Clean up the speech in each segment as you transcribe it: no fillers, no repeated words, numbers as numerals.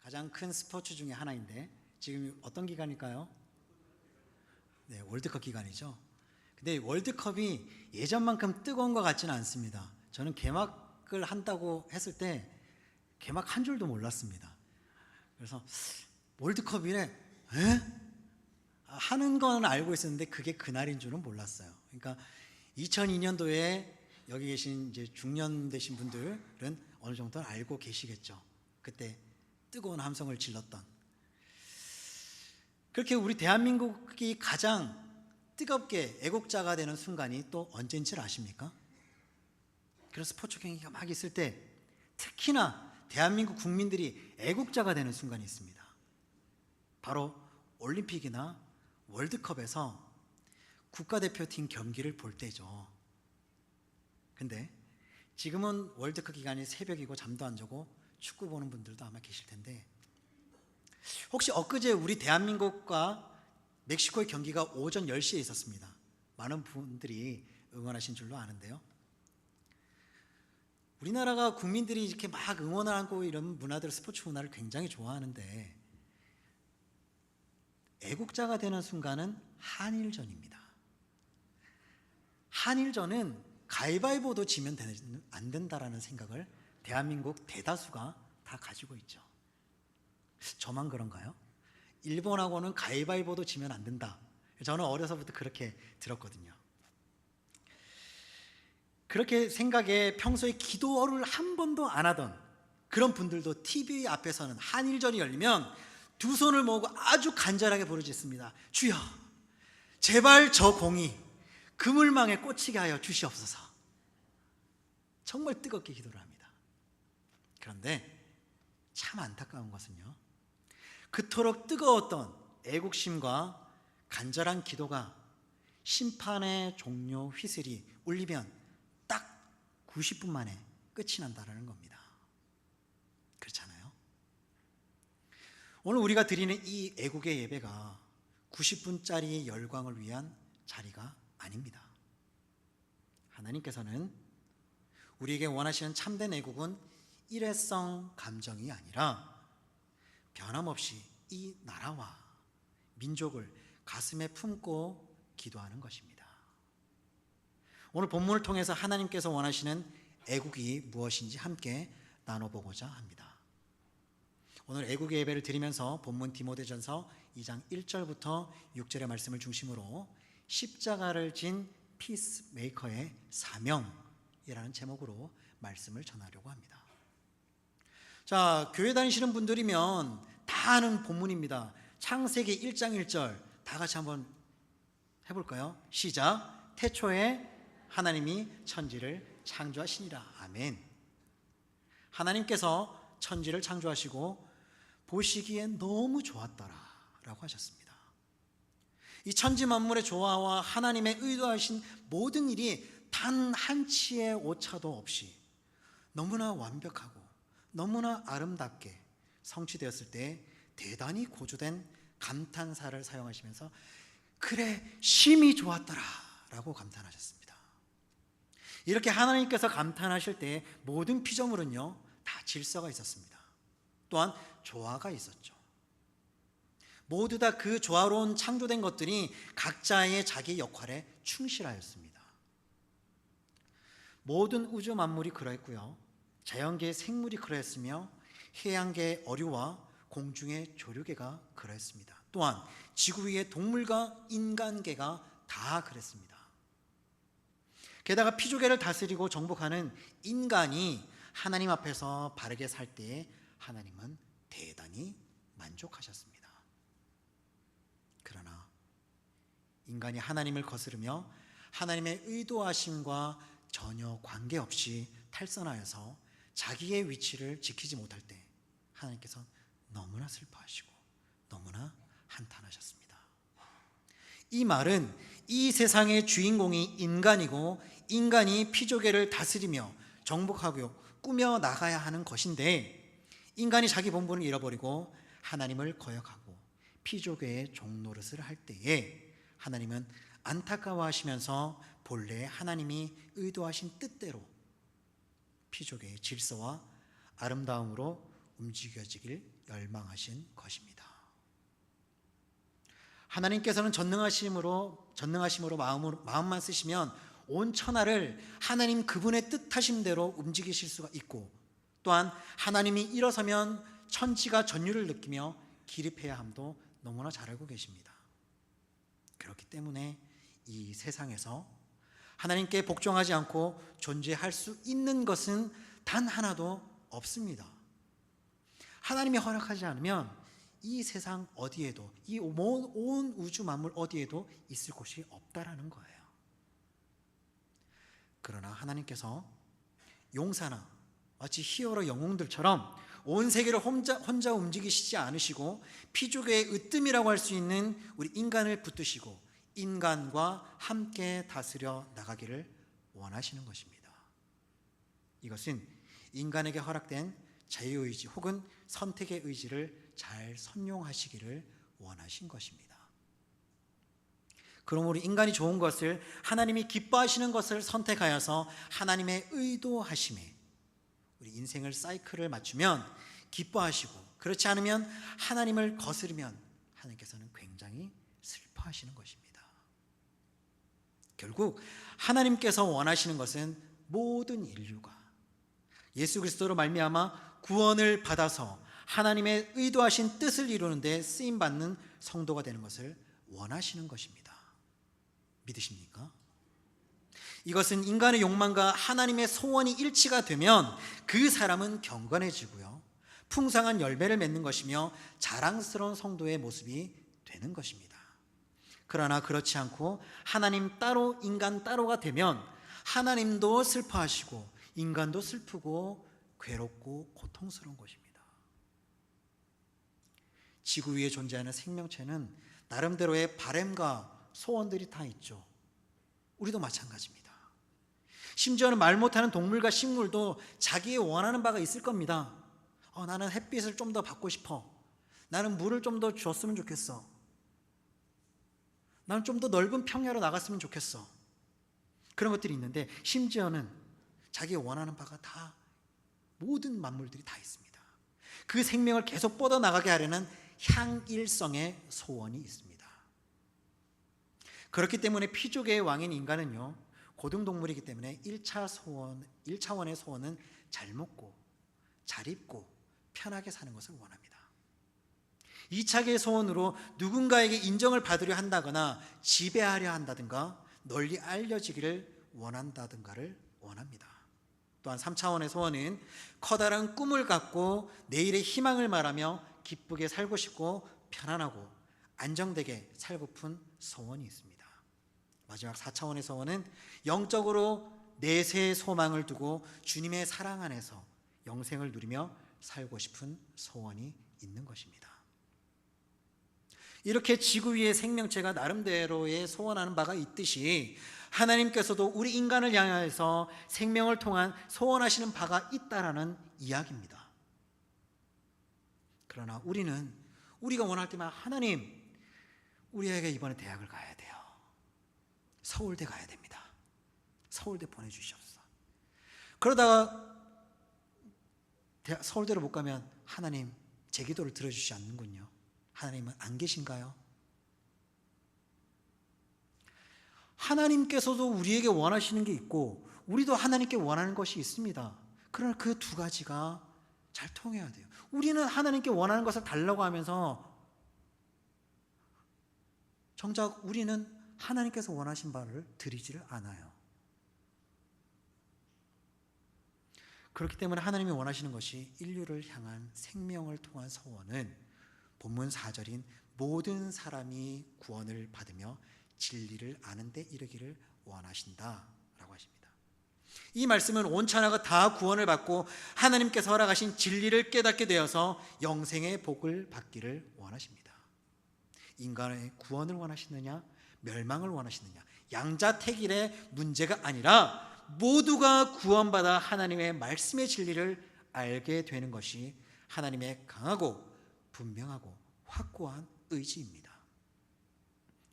가장 큰 스포츠 중에 하나인데 지금 어떤 기간일까요? 네, 월드컵 기간이죠. 근데 월드컵이 예전만큼 뜨거운 것 같지는 않습니다. 저는 개막을 한다고 했을 때 개막 한 줄도 몰랐습니다. 그래서 월드컵이래? 에? 하는 건 알고 있었는데 그게 그날인 줄은 몰랐어요. 그러니까 2002년도에 여기 계신 이제 중년 되신 분들은 어느 정도 알고 계시겠죠. 그때 뜨거운 함성을 질렀던. 그렇게 우리 대한민국이 가장 뜨겁게 애국자가 되는 순간이 또 언제인 줄 아십니까? 그런 스포츠 경기가 막 있을 때 특히나 대한민국 국민들이 애국자가 되는 순간이 있습니다. 바로 올림픽이나 월드컵에서 국가대표팀 경기를 볼 때죠. 근데 지금은 월드컵 기간이 새벽이고 잠도 안 자고 축구 보는 분들도 아마 계실 텐데, 혹시 엊그제 우리 대한민국과 멕시코의 경기가 오전 10시에 있었습니다. 많은 분들이 응원하신 줄로 아는데요. 우리나라가 국민들이 이렇게 막 응원을 하고 이런 문화들, 스포츠 문화를 굉장히 좋아하는데 애국자가 되는 순간은 한일전입니다. 한일전은 가위바위보도 지면 안 된다라는 생각을 대한민국 대다수가 다 가지고 있죠. 저만 그런가요? 일본하고는 가위바위보도 지면 안 된다. 저는 어려서부터 그렇게 들었거든요. 그렇게 생각에 평소에 기도를 한 번도 안 하던 그런 분들도 TV 앞에서는 한일전이 열리면 두 손을 모으고 아주 간절하게 부르짖습니다. 주여, 제발 저 공이 그물망에 꽂히게 하여 주시옵소서. 정말 뜨겁게 기도를 합니다. 그런데 참 안타까운 것은요, 그토록 뜨거웠던 애국심과 간절한 기도가 심판의 종료 휘슬이 울리면 딱 90분 만에 끝이 난다는 겁니다. 그렇잖아요? 오늘 우리가 드리는 이 애국의 예배가 90분짜리 열광을 위한 자리가 아닙니다. 하나님께서는 우리에게 원하시는 참된 애국은 일회성 감정이 아니라 변함없이 이 나라와 민족을 가슴에 품고 기도하는 것입니다. 오늘 본문을 통해서 하나님께서 원하시는 애국이 무엇인지 함께 나눠보고자 합니다. 오늘 애국의 예배를 드리면서 본문 디모데전서 2장 1절부터 6절의 말씀을 중심으로 십자가를 진 피스메이커의 사명이라는 제목으로 말씀을 전하려고 합니다. 자, 교회 다니시는 분들이면 다 아는 본문입니다. 창세기 1장 1절 다 같이 한번 해볼까요? 시작. 태초에 하나님이 천지를 창조하시니라. 아멘. 하나님께서 천지를 창조하시고 보시기에 너무 좋았더라 라고 하셨습니다. 이 천지 만물의 조화와 하나님의 의도하신 모든 일이 단 한치의 오차도 없이 너무나 완벽하고 너무나 아름답게 성취되었을 때 대단히 고조된 감탄사를 사용하시면서 그래 심히 좋았더라 라고 감탄하셨습니다. 이렇게 하나님께서 감탄하실 때 모든 피조물은요 다 질서가 있었습니다. 또한 조화가 있었죠. 모두 다 그 조화로운 창조된 것들이 각자의 자기 역할에 충실하였습니다. 모든 우주 만물이 그러했고요, 자연계의 생물이 그러했으며 해양계의 어류와 공중의 조류계가 그러했습니다. 또한 지구 위의 동물과 인간계가 다 그랬습니다. 게다가 피조계를 다스리고 정복하는 인간이 하나님 앞에서 바르게 살 때에 하나님은 대단히 만족하셨습니다. 그러나 인간이 하나님을 거스르며 하나님의 의도하심과 전혀 관계없이 탈선하여서 자기의 위치를 지키지 못할 때 하나님께서 너무나 슬퍼하시고 너무나 한탄하셨습니다. 이 말은 이 세상의 주인공이 인간이고 인간이 피조계를 다스리며 정복하고 꾸며 나가야 하는 것인데, 인간이 자기 본분을 잃어버리고 하나님을 거역하고 피조계의 종노릇을 할 때에 하나님은 안타까워하시면서 본래 하나님이 의도하신 뜻대로 피조계의 질서와 아름다움으로 움직여지길 열망하신 것입니다. 하나님께서는 전능하심으로 마음만 쓰시면 온 천하를 하나님 그분의 뜻하심대로 움직이실 수가 있고, 또한 하나님이 일어서면 천지가 전율을 느끼며 기립해야 함도 너무나 잘 알고 계십니다. 그렇기 때문에 이 세상에서 하나님께 복종하지 않고 존재할 수 있는 것은 단 하나도 없습니다. 하나님이 허락하지 않으면 이 세상 어디에도, 이 온 우주 만물 어디에도 있을 곳이 없다라는 거예요. 그러나 하나님께서 용사나 마치 히어로 영웅들처럼 온 세계를 혼자 움직이시지 않으시고 피조계의 으뜸이라고 할 수 있는 우리 인간을 붙드시고 인간과 함께 다스려 나가기를 원하시는 것입니다. 이것은 인간에게 허락된 자유의지 혹은 선택의 의지를 잘 선용하시기를 원하신 것입니다. 그럼 우리 인간이 좋은 것을, 하나님이 기뻐하시는 것을 선택하여서 하나님의 의도하심에 우리 인생을 사이클을 맞추면 기뻐하시고, 그렇지 않으면 하나님을 거스르면 하나님께서는 굉장히 슬퍼하시는 것입니다. 결국 하나님께서 원하시는 것은 모든 인류가 예수 그리스도로 말미암아 구원을 받아서 하나님의 의도하신 뜻을 이루는 데 쓰임받는 성도가 되는 것을 원하시는 것입니다. 믿으십니까? 이것은 인간의 욕망과 하나님의 소원이 일치가 되면 그 사람은 경건해지고요, 풍성한 열매를 맺는 것이며 자랑스러운 성도의 모습이 되는 것입니다. 그러나 그렇지 않고 하나님 따로 인간 따로가 되면 하나님도 슬퍼하시고 인간도 슬프고 괴롭고 고통스러운 것입니다. 지구 위에 존재하는 생명체는 나름대로의 바램과 소원들이 다 있죠. 우리도 마찬가지입니다. 심지어는 말 못하는 동물과 식물도 자기의 원하는 바가 있을 겁니다. 나는 햇빛을 좀 더 받고 싶어. 나는 물을 좀 더 줬으면 좋겠어. 나는 좀 더 넓은 평야로 나갔으면 좋겠어. 그런 것들이 있는데, 심지어는 자기의 원하는 바가 다, 모든 만물들이 다 있습니다. 그 생명을 계속 뻗어나가게 하려는 향일성의 소원이 있습니다. 그렇기 때문에 피조계의 왕인 인간은요, 고등동물이기 때문에 1차원의 소원은 잘 먹고 잘 입고 편하게 사는 것을 원합니다. 2차계의 소원으로 누군가에게 인정을 받으려 한다거나 지배하려 한다든가 널리 알려지기를 원한다든가를 원합니다. 또한 3차원의 소원은 커다란 꿈을 갖고 내일의 희망을 말하며 기쁘게 살고 싶고 편안하고 안정되게 살고픈 소원이 있습니다. 마지막 4차원의 소원은 영적으로 내세의 소망을 두고 주님의 사랑 안에서 영생을 누리며 살고 싶은 소원이 있는 것입니다. 이렇게 지구 위의 생명체가 나름대로의 소원하는 바가 있듯이 하나님께서도 우리 인간을 향해서 생명을 통한 소원하시는 바가 있다라는 이야기입니다. 그러나 우리가 원할 때만 하나님, 우리에게 이번에 대학을 가야 돼요. 서울대 가야 됩니다. 서울대 보내주시옵소서. 그러다가 서울대로 못 가면 하나님 제 기도를 들어주시지 않는군요. 하나님은 안 계신가요? 하나님께서도 우리에게 원하시는 게 있고 우리도 하나님께 원하는 것이 있습니다. 그러나 그 두 가지가 잘 통해야 돼요. 우리는 하나님께 원하는 것을 달라고 하면서 정작 우리는 하나님께서 원하신 바를 드리지를 않아요. 그렇기 때문에 하나님이 원하시는 것이 인류를 향한 생명을 통한 소원은 본문 4절인 모든 사람이 구원을 받으며 진리를 아는 데 이르기를 원하신다라고 하십니다. 이 말씀은 온 천하가 다 구원을 받고 하나님께서 허락하신 진리를 깨닫게 되어서 영생의 복을 받기를 원하십니다. 인간의 구원을 원하시느냐 멸망을 원하시느냐 양자택일의 문제가 아니라 모두가 구원받아 하나님의 말씀의 진리를 알게 되는 것이 하나님의 강하고 분명하고 확고한 의지입니다.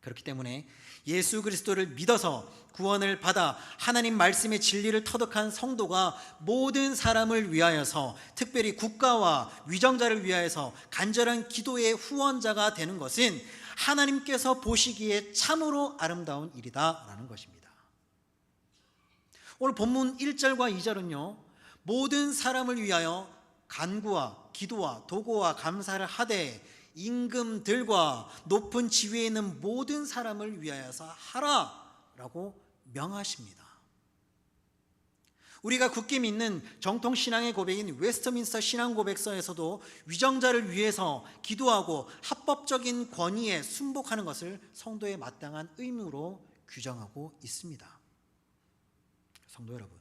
그렇기 때문에 예수 그리스도를 믿어서 구원을 받아 하나님 말씀의 진리를 터득한 성도가 모든 사람을 위하여서, 특별히 국가와 위정자를 위하여서 간절한 기도의 후원자가 되는 것은 하나님께서 보시기에 참으로 아름다운 일이다라는 것입니다. 오늘 본문 1절과 2절은요, 모든 사람을 위하여 간구와 기도와 도고와 감사를 하되 임금들과 높은 지위에 있는 모든 사람을 위하여서 하라라고 명하십니다. 우리가 굳게 믿는 정통 신앙의 고백인 웨스트민스터 신앙 고백서에서도 위정자를 위해서 기도하고 합법적인 권위에 순복하는 것을 성도의 마땅한 의무로 규정하고 있습니다. 성도 여러분,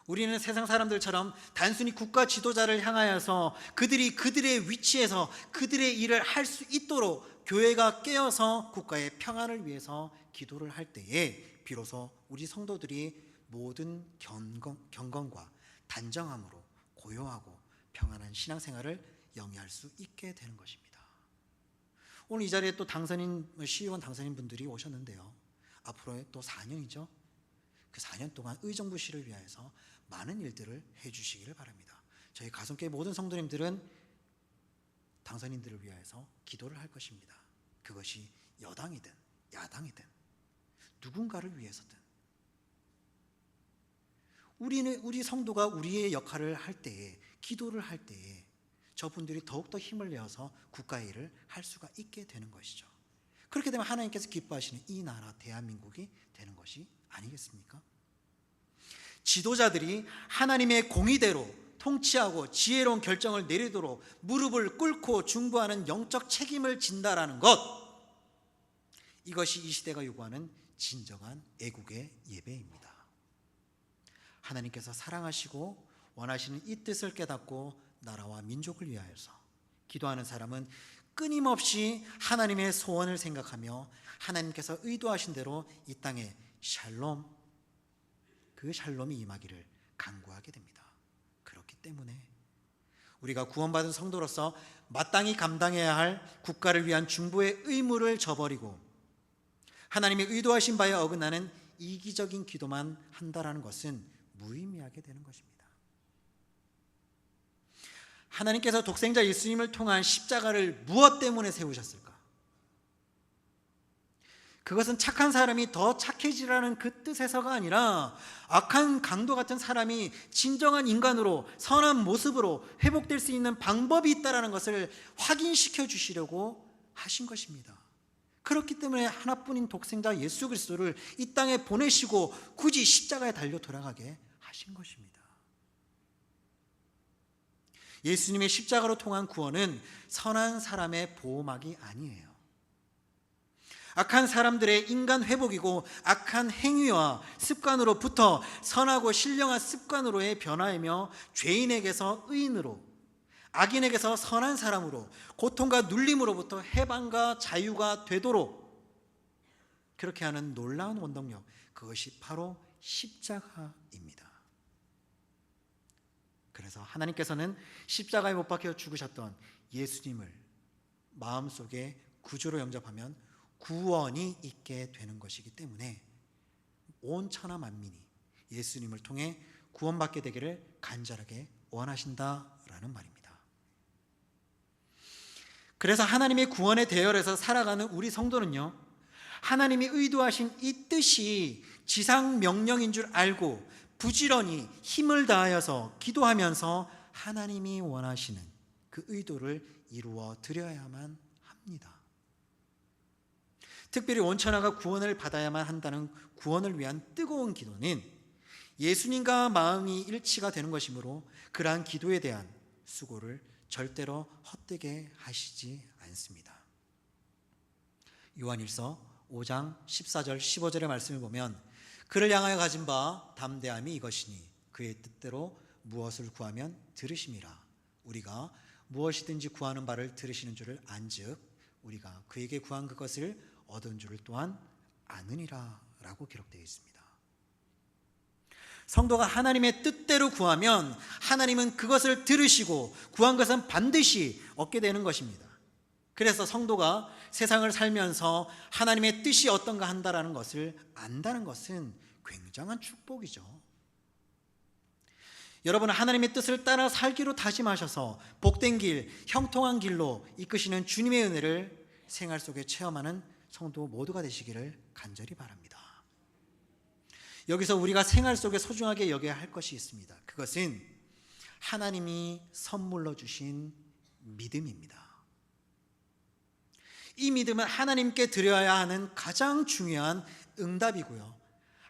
우리는 세상 사람들처럼 단순히 국가 지도자를 향하여서 그들이 그들의 위치에서 그들의 일을 할 수 있도록 교회가 깨어서 국가의 평안을 위해서 기도를 할 때에 비로소 우리 성도들이 모든 경건과 단정함으로 고요하고 평안한 신앙생활을 영위할 수 있게 되는 것입니다. 오늘 이 자리에 또 시의원 당선인 분들이 오셨는데요, 앞으로 또 4년이죠. 그 4년 동안 의정부시를 위하여서 많은 일들을 해주시기를 바랍니다. 저희 가성교회 모든 성도님들은 당선인들을 위하여서 기도를 할 것입니다. 그것이 여당이든 야당이든 누군가를 위해서든 우리 성도가 우리의 역할을 할 때에, 기도를 할 때에 저분들이 더욱더 힘을 내어서 국가의 일을 할 수가 있게 되는 것이죠. 그렇게 되면 하나님께서 기뻐하시는 이 나라 대한민국이 되는 것이 아니겠습니까? 지도자들이 하나님의 공의대로 통치하고 지혜로운 결정을 내리도록 무릎을 꿇고 중보하는 영적 책임을 진다라는 것, 이것이 이 시대가 요구하는 진정한 애국의 예배입니다. 하나님께서 사랑하시고 원하시는 이 뜻을 깨닫고 나라와 민족을 위하여서 기도하는 사람은 끊임없이 하나님의 소원을 생각하며 하나님께서 의도하신 대로 이 땅에 샬롬, 그 샬롬이 임하기를 간구하게 됩니다. 그렇기 때문에 우리가 구원받은 성도로서 마땅히 감당해야 할 국가를 위한 중보의 의무를 저버리고 하나님의 의도하신 바에 어긋나는 이기적인 기도만 한다라는 것은 무의미하게 되는 것입니다. 하나님께서 독생자 예수님을 통한 십자가를 무엇 때문에 세우셨을까? 그것은 착한 사람이 더 착해지라는 그 뜻에서가 아니라 악한 강도 같은 사람이 진정한 인간으로 선한 모습으로 회복될 수 있는 방법이 있다는 것을 확인시켜 주시려고 하신 것입니다. 그렇기 때문에 하나뿐인 독생자 예수 그리스도를 이 땅에 보내시고 굳이 십자가에 달려 돌아가게 하신 것입니다. 예수님의 십자가로 통한 구원은 선한 사람의 보호막이 아니에요. 악한 사람들의 인간 회복이고 악한 행위와 습관으로부터 선하고 신령한 습관으로의 변화이며 죄인에게서 의인으로, 악인에게서 선한 사람으로, 고통과 눌림으로부터 해방과 자유가 되도록 그렇게 하는 놀라운 원동력, 그것이 바로 십자가입니다. 그래서 하나님께서는 십자가에 못 박혀 죽으셨던 예수님을 마음속에 구주로 영접하면 구원이 있게 되는 것이기 때문에 온 천하 만민이 예수님을 통해 구원받게 되기를 간절하게 원하신다라는 말입니다. 그래서 하나님의 구원의 대열에서 살아가는 우리 성도는요, 하나님이 의도하신 이 뜻이 지상 명령인 줄 알고 부지런히 힘을 다하여서 기도하면서 하나님이 원하시는 그 의도를 이루어 드려야만 합니다. 특별히 온천하가 구원을 받아야만 한다는 구원을 위한 뜨거운 기도는 예수님과 마음이 일치가 되는 것이므로 그러한 기도에 대한 수고를 절대로 헛되게 하시지 않습니다. 요한일서 5장 14절 15절의 말씀을 보면 그를 향하여 가진 바 담대함이 이것이니 그의 뜻대로 무엇을 구하면 들으심이라. 우리가 무엇이든지 구하는 바를 들으시는 줄을 안즉 우리가 그에게 구한 그것을 얻은 줄을 또한 아느니라 라고 기록되어 있습니다. 성도가 하나님의 뜻대로 구하면 하나님은 그것을 들으시고 구한 것은 반드시 얻게 되는 것입니다. 그래서 성도가 세상을 살면서 하나님의 뜻이 어떤가 한다라는 것을 안다는 것은 굉장한 축복이죠. 여러분은 하나님의 뜻을 따라 살기로 다짐하셔서 복된 길, 형통한 길로 이끄시는 주님의 은혜를 생활 속에 체험하는 성도 모두가 되시기를 간절히 바랍니다. 여기서 우리가 생활 속에 소중하게 여겨야 할 것이 있습니다. 그것은 하나님이 선물로 주신 믿음입니다. 이 믿음은 하나님께 드려야 하는 가장 중요한 응답이고요,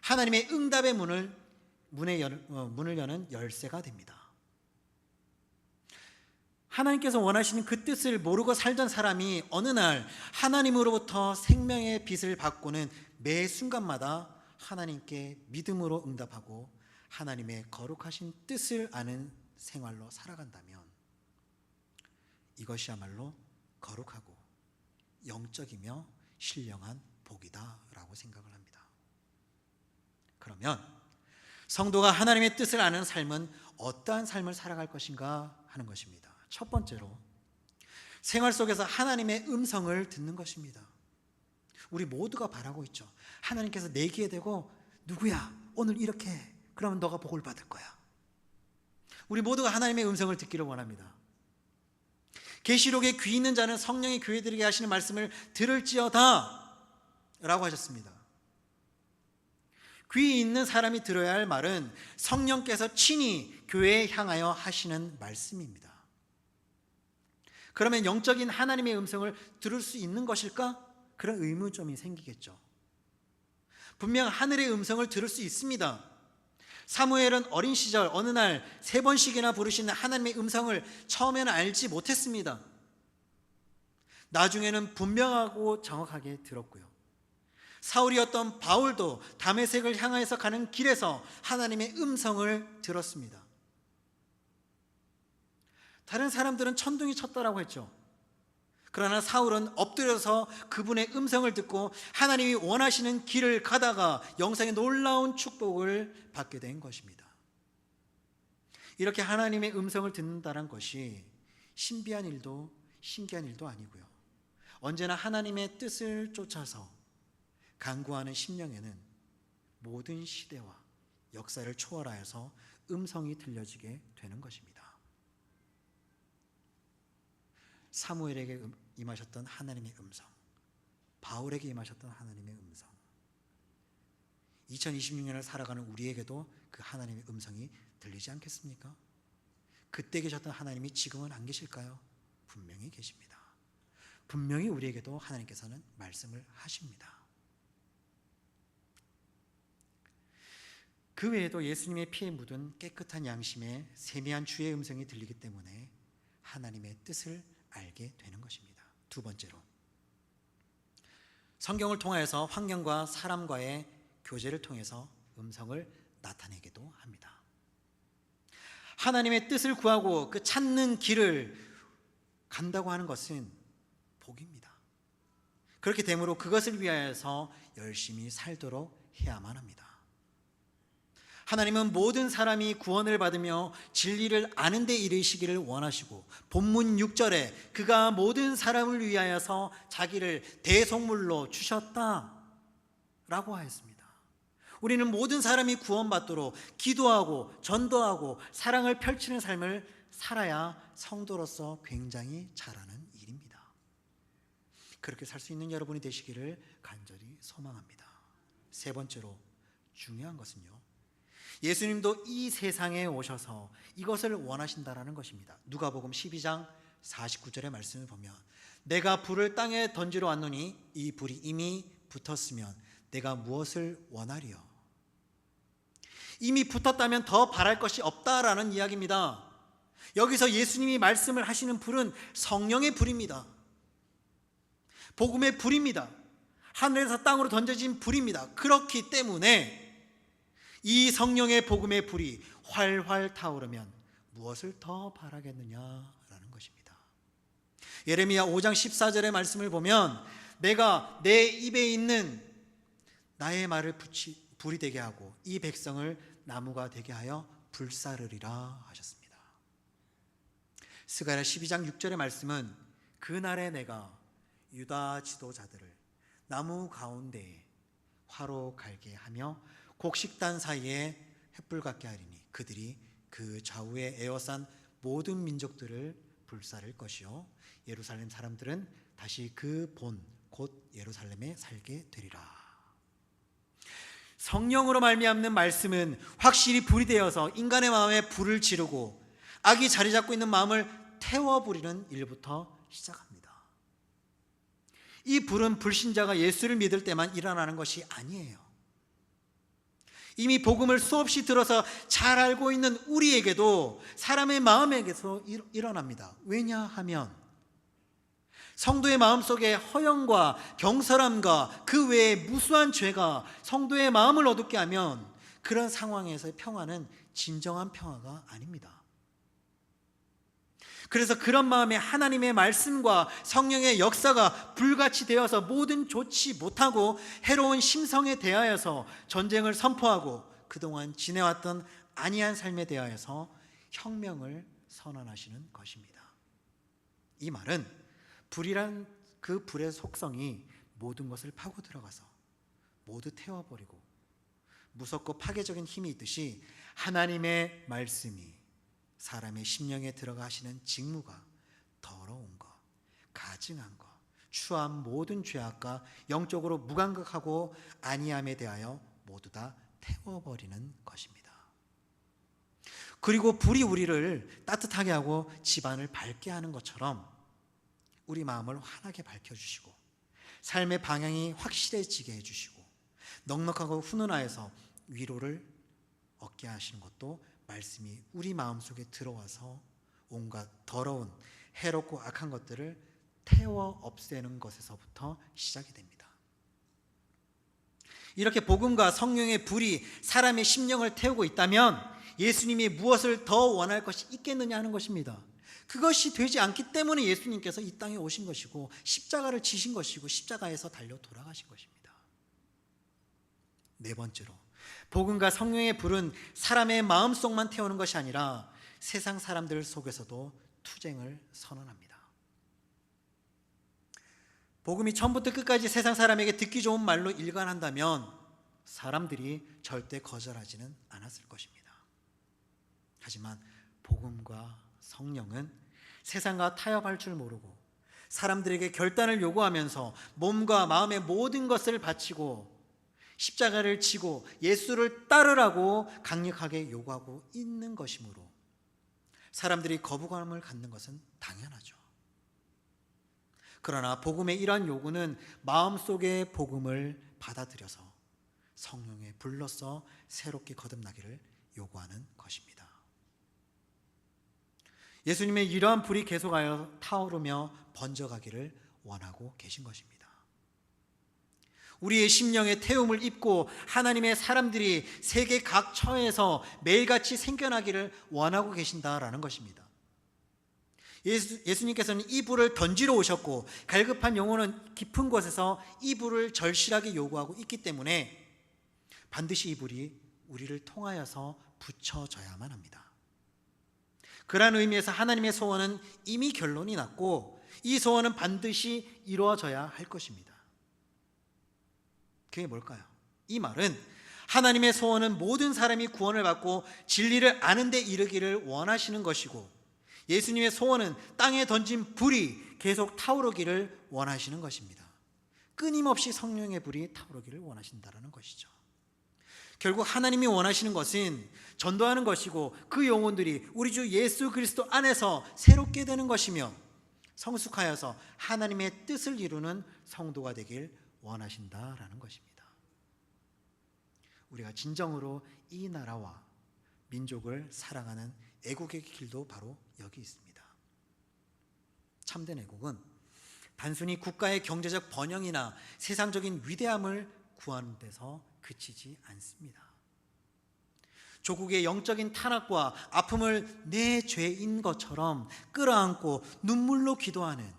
하나님의 응답의 문을 여는 열쇠가 됩니다. 하나님께서 원하시는 그 뜻을 모르고 살던 사람이 어느 날 하나님으로부터 생명의 빛을 받고는 매 순간마다 하나님께 믿음으로 응답하고 하나님의 거룩하신 뜻을 아는 생활로 살아간다면 이것이야말로 거룩하고 영적이며 신령한 복이다라고 생각을 합니다. 그러면 성도가 하나님의 뜻을 아는 삶은 어떠한 삶을 살아갈 것인가 하는 것입니다. 첫 번째로 생활 속에서 하나님의 음성을 듣는 것입니다. 우리 모두가 바라고 있죠. 하나님께서 내 귀에 대고 누구야 오늘 이렇게 해. 그러면 너가 복을 받을 거야. 우리 모두가 하나님의 음성을 듣기를 원합니다. 계시록에 귀 있는 자는 성령이 교회들에게 하시는 말씀을 들을지어다 라고 하셨습니다. 귀 있는 사람이 들어야 할 말은 성령께서 친히 교회에 향하여 하시는 말씀입니다. 그러면 영적인 하나님의 음성을 들을 수 있는 것일까? 그런 의문점이 생기겠죠. 분명 하늘의 음성을 들을 수 있습니다. 사무엘은 어린 시절 어느 날 3번씩이나 부르시는 하나님의 음성을 처음에는 알지 못했습니다. 나중에는 분명하고 정확하게 들었고요. 사울이었던 바울도 다메섹을 향해서 가는 길에서 하나님의 음성을 들었습니다. 다른 사람들은 천둥이 쳤다라고 했죠. 그러나 사울은 엎드려서 그분의 음성을 듣고 하나님이 원하시는 길을 가다가 영생의 놀라운 축복을 받게 된 것입니다. 이렇게 하나님의 음성을 듣는다는 것이 신비한 일도 신기한 일도 아니고요, 언제나 하나님의 뜻을 쫓아서 간구하는 심령에는 모든 시대와 역사를 초월하여서 음성이 들려지게 되는 것입니다. 사무엘에게 임하셨던 하나님의 음성, 바울에게 임하셨던 하나님의 음성, 2026년을 살아가는 우리에게도 그 하나님의 음성이 들리지 않겠습니까? 그때 계셨던 하나님이 지금은 안 계실까요? 분명히 계십니다. 분명히 우리에게도 하나님께서는 말씀을 하십니다. 그 외에도 예수님의 피에 묻은 깨끗한 양심에 세미한 주의 음성이 들리기 때문에 하나님의 뜻을 알게 되는 것입니다. 두 번째로, 성경을 통하여서 환경과 사람과의 교제를 통해서 음성을 나타내기도 합니다. 하나님의 뜻을 구하고 그 찾는 길을 간다고 하는 것은 복입니다. 그렇게 되므로 그것을 위하여서 열심히 살도록 해야만 합니다. 하나님은 모든 사람이 구원을 받으며 진리를 아는 데 이르시기를 원하시고 본문 6절에 그가 모든 사람을 위하여서 자기를 대속물로 주셨다라고 하였습니다. 우리는 모든 사람이 구원받도록 기도하고 전도하고 사랑을 펼치는 삶을 살아야 성도로서 굉장히 잘하는 일입니다. 그렇게 살 수 있는 여러분이 되시기를 간절히 소망합니다. 세 번째로 중요한 것은요, 예수님도 이 세상에 오셔서 이것을 원하신다라는 것입니다. 누가복음 12장 49절의 말씀을 보면 내가 불을 땅에 던지러 왔노니 이 불이 이미 붙었으면 내가 무엇을 원하리요? 이미 붙었다면 더 바랄 것이 없다라는 이야기입니다. 여기서 예수님이 말씀을 하시는 불은 성령의 불입니다. 복음의 불입니다. 하늘에서 땅으로 던져진 불입니다. 그렇기 때문에 이 성령의 복음의 불이 활활 타오르면 무엇을 더 바라겠느냐라는 것입니다. 예레미야 5장 14절의 말씀을 보면 내가 내 입에 있는 나의 말을 불이 되게 하고 이 백성을 나무가 되게 하여 불사르리라 하셨습니다. 스가랴 12장 6절의 말씀은 그날에 내가 유다 지도자들을 나무 가운데에 화로 갈게 하며 곡식단 사이에 횃불 같게 하리니 그들이 그 좌우에 에워싼 모든 민족들을 불사를 것이요 예루살렘 사람들은 다시 그 본 곧 예루살렘에 살게 되리라. 성령으로 말미암는 말씀은 확실히 불이 되어서 인간의 마음에 불을 지르고 악이 자리 잡고 있는 마음을 태워버리는 일부터 시작합니다. 이 불은 불신자가 예수를 믿을 때만 일어나는 것이 아니에요. 이미 복음을 수없이 들어서 잘 알고 있는 우리에게도 사람의 마음에게서 일어납니다. 왜냐하면 성도의 마음속에 허영과 경솔함과 그 외에 무수한 죄가 성도의 마음을 어둡게 하면 그런 상황에서의 평화는 진정한 평화가 아닙니다. 그래서 그런 마음에 하나님의 말씀과 성령의 역사가 불같이 되어서 뭐든 좋지 못하고 해로운 심성에 대하여서 전쟁을 선포하고 그동안 지내왔던 안이한 삶에 대하여서 혁명을 선언하시는 것입니다. 이 말은 불이란 그 불의 속성이 모든 것을 파고 들어가서 모두 태워버리고 무섭고 파괴적인 힘이 있듯이 하나님의 말씀이 사람의 심령에 들어가 하시는 직무가 더러운 것, 가증한 것, 추한 모든 죄악과 영적으로 무감각하고 안이함에 대하여 모두 다 태워버리는 것입니다. 그리고 불이 우리를 따뜻하게 하고 집안을 밝게 하는 것처럼 우리 마음을 환하게 밝혀주시고 삶의 방향이 확실해지게 해주시고 넉넉하고 훈훈하여서 위로를 얻게 하시는 것도 말씀이 우리 마음속에 들어와서 온갖 더러운 해롭고 악한 것들을 태워 없애는 것에서부터 시작이 됩니다. 이렇게 복음과 성령의 불이 사람의 심령을 태우고 있다면 예수님이 무엇을 더 원할 것이 있겠느냐 하는 것입니다. 그것이 되지 않기 때문에 예수님께서 이 땅에 오신 것이고 십자가를 지신 것이고 십자가에서 달려 돌아가신 것입니다. 네 번째로 복음과 성령의 불은 사람의 마음속만 태우는 것이 아니라 세상 사람들 속에서도 투쟁을 선언합니다. 복음이 처음부터 끝까지 세상 사람에게 듣기 좋은 말로 일관한다면 사람들이 절대 거절하지는 않았을 것입니다. 하지만 복음과 성령은 세상과 타협할 줄 모르고 사람들에게 결단을 요구하면서 몸과 마음의 모든 것을 바치고 십자가를 지고 예수를 따르라고 강력하게 요구하고 있는 것이므로 사람들이 거부감을 갖는 것은 당연하죠. 그러나 복음의 이러한 요구는 마음속의 복음을 받아들여서 성령의 불로서 새롭게 거듭나기를 요구하는 것입니다. 예수님의 이러한 불이 계속하여 타오르며 번져가기를 원하고 계신 것입니다. 우리의 심령의 태움을 입고 하나님의 사람들이 세계 각 처에서 매일같이 생겨나기를 원하고 계신다라는 것입니다. 예수님께서는 이 불을 던지러 오셨고 갈급한 영혼은 깊은 곳에서 이 불을 절실하게 요구하고 있기 때문에 반드시 이 불이 우리를 통하여서 붙여져야만 합니다. 그러한 의미에서 하나님의 소원은 이미 결론이 났고 이 소원은 반드시 이루어져야 할 것입니다. 그게 뭘까요? 이 말은 하나님의 소원은 모든 사람이 구원을 받고 진리를 아는 데 이르기를 원하시는 것이고 예수님의 소원은 땅에 던진 불이 계속 타오르기를 원하시는 것입니다. 끊임없이 성령의 불이 타오르기를 원하신다는 것이죠. 결국 하나님이 원하시는 것은 전도하는 것이고 그 영혼들이 우리 주 예수 그리스도 안에서 새롭게 되는 것이며 성숙하여서 하나님의 뜻을 이루는 성도가 되길 원하신다라는 것입니다. 우리가 진정으로 이 나라와 민족을 사랑하는 애국의 길도 바로 여기 있습니다. 참된 애국은 단순히 국가의 경제적 번영이나 세상적인 위대함을 구하는 데서 그치지 않습니다. 조국의 영적인 탄압과 아픔을 내 죄인 것처럼 끌어안고 눈물로 기도하는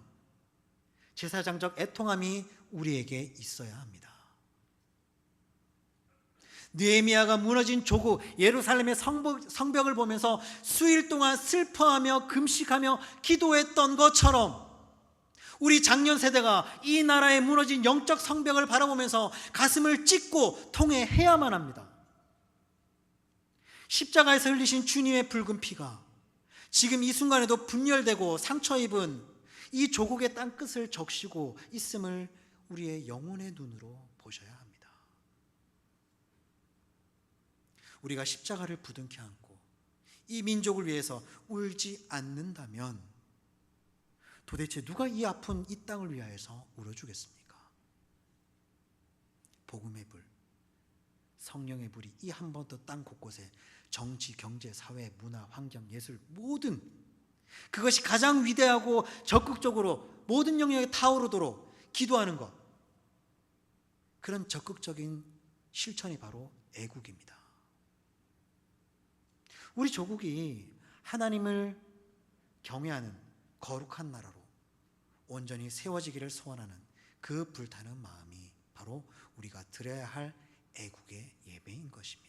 제사장적 애통함이 우리에게 있어야 합니다. 느헤미야가 무너진 조국 예루살렘의 성벽을 보면서 수일 동안 슬퍼하며 금식하며 기도했던 것처럼 우리 장년 세대가 이 나라의 무너진 영적 성벽을 바라보면서 가슴을 찢고 통회해야만 합니다. 십자가에서 흘리신 주님의 붉은 피가 지금 이 순간에도 분열되고 상처 입은 이 조국의 땅끝을 적시고 있음을 우리의 영혼의 눈으로 보셔야 합니다. 우리가 십자가를 부둥켜 안고 이 민족을 위해서 울지 않는다면 도대체 누가 이 아픈 이 땅을 위하여서 울어주겠습니까? 복음의 불, 성령의 불이 이 한 번 더 땅 곳곳에 정치, 경제, 사회, 문화, 환경, 예술 모든 그것이 가장 위대하고 적극적으로 모든 영역에 타오르도록 기도하는 것, 그런 적극적인 실천이 바로 애국입니다. 우리 조국이 하나님을 경외하는 거룩한 나라로 온전히 세워지기를 소원하는 그 불타는 마음이 바로 우리가 드려야 할 애국의 예배인 것입니다.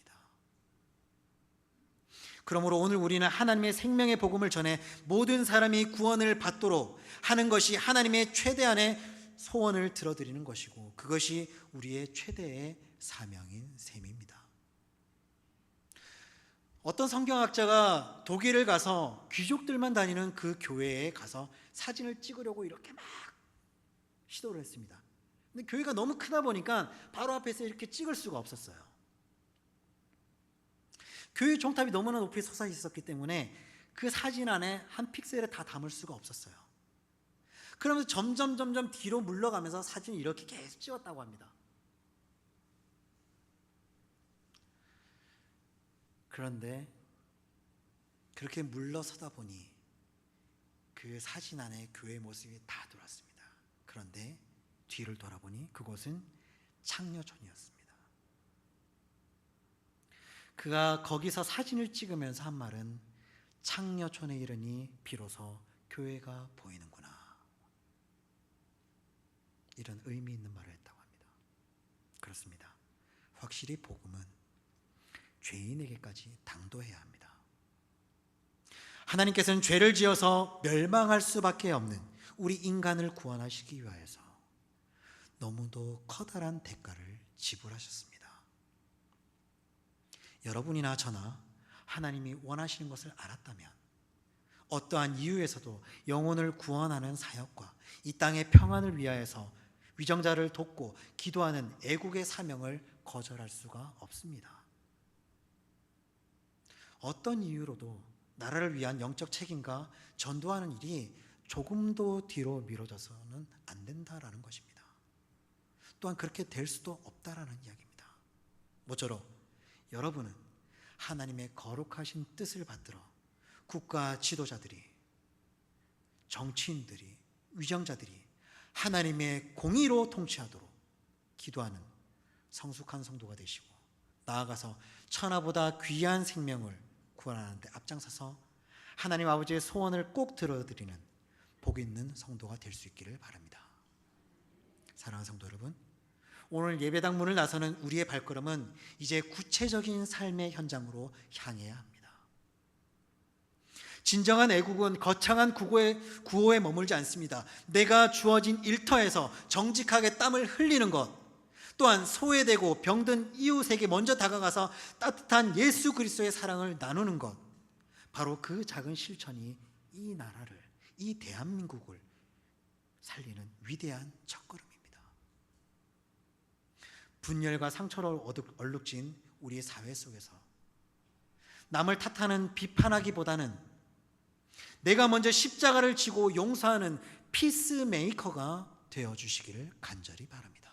그러므로 오늘 우리는 하나님의 생명의 복음을 전해 모든 사람이 구원을 받도록 하는 것이 하나님의 최대한의 소원을 들어드리는 것이고, 그것이 우리의 최대의 사명인 셈입니다. 어떤 성경학자가 독일을 가서 귀족들만 다니는 그 교회에 가서 사진을 찍으려고 이렇게 막 시도를 했습니다. 근데 교회가 너무 크다 보니까 바로 앞에서 이렇게 찍을 수가 없었어요. 교회 종탑이 너무나 높이 솟아 있었기 때문에 그 사진 안에 한 픽셀에 다 담을 수가 없었어요. 그러면서 점점 뒤로 물러가면서 사진을 이렇게 계속 찍었다고 합니다. 그런데 그렇게 물러서다 보니 그 사진 안에 교회 모습이 다 들어왔습니다. 그런데 뒤를 돌아보니 그곳은 창녀촌이었습니다. 그가 거기서 사진을 찍으면서 한 말은 창녀촌에 이르니 비로소 교회가 보이는구나, 이런 의미 있는 말을 했다고 합니다. 그렇습니다. 확실히 복음은 죄인에게까지 당도해야 합니다. 하나님께서는 죄를 지어서 멸망할 수밖에 없는 우리 인간을 구원하시기 위하여서 너무도 커다란 대가를 지불하셨습니다. 여러분이나 저나 하나님이 원하시는 것을 알았다면 어떠한 이유에서도 영혼을 구원하는 사역과 이 땅의 평안을 위하여서 위정자를 돕고 기도하는 애국의 사명을 거절할 수가 없습니다. 어떤 이유로도 나라를 위한 영적 책임과 전도하는 일이 조금도 뒤로 미뤄져서는 안 된다라는 것입니다. 또한 그렇게 될 수도 없다라는 이야기입니다. 모쪼록 여러분은 하나님의 거룩하신 뜻을 받들어 국가 지도자들이, 정치인들이, 위정자들이 하나님의 공의로 통치하도록 기도하는 성숙한 성도가 되시고, 나아가서 천하보다 귀한 생명을 구원하는 데 앞장서서 하나님 아버지의 소원을 꼭 들어드리는 복 있는 성도가 될 수 있기를 바랍니다. 사랑하는 성도 여러분, 오늘 예배당 문을 나서는 우리의 발걸음은 이제 구체적인 삶의 현장으로 향해야 합니다. 진정한 애국은 거창한 구호에 머물지 않습니다. 내가 주어진 일터에서 정직하게 땀을 흘리는 것, 또한 소외되고 병든 이웃에게 먼저 다가가서 따뜻한 예수 그리스도의 사랑을 나누는 것, 바로 그 작은 실천이 이 나라를, 이 대한민국을 살리는 위대한 첫걸음입니다. 분열과 상처로 얼룩진 우리의 사회 속에서 남을 탓하는, 비판하기보다는 내가 먼저 십자가를 지고 용서하는 피스메이커가 되어주시기를 간절히 바랍니다.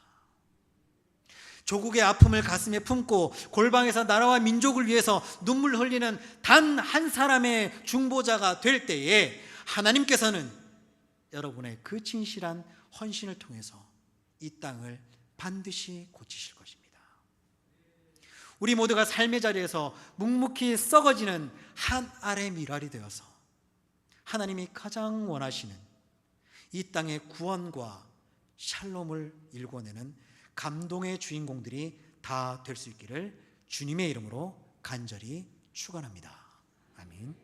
조국의 아픔을 가슴에 품고 골방에서 나라와 민족을 위해서 눈물 흘리는 단 한 사람의 중보자가 될 때에 하나님께서는 여러분의 그 진실한 헌신을 통해서 이 땅을 반드시 고치실 것입니다. 우리 모두가 삶의 자리에서 묵묵히 썩어지는 한 알의 밀알이 되어서 하나님이 가장 원하시는 이 땅의 구원과 샬롬을 일궈내는 감동의 주인공들이 다 될 수 있기를 주님의 이름으로 간절히 축원합니다. 아멘.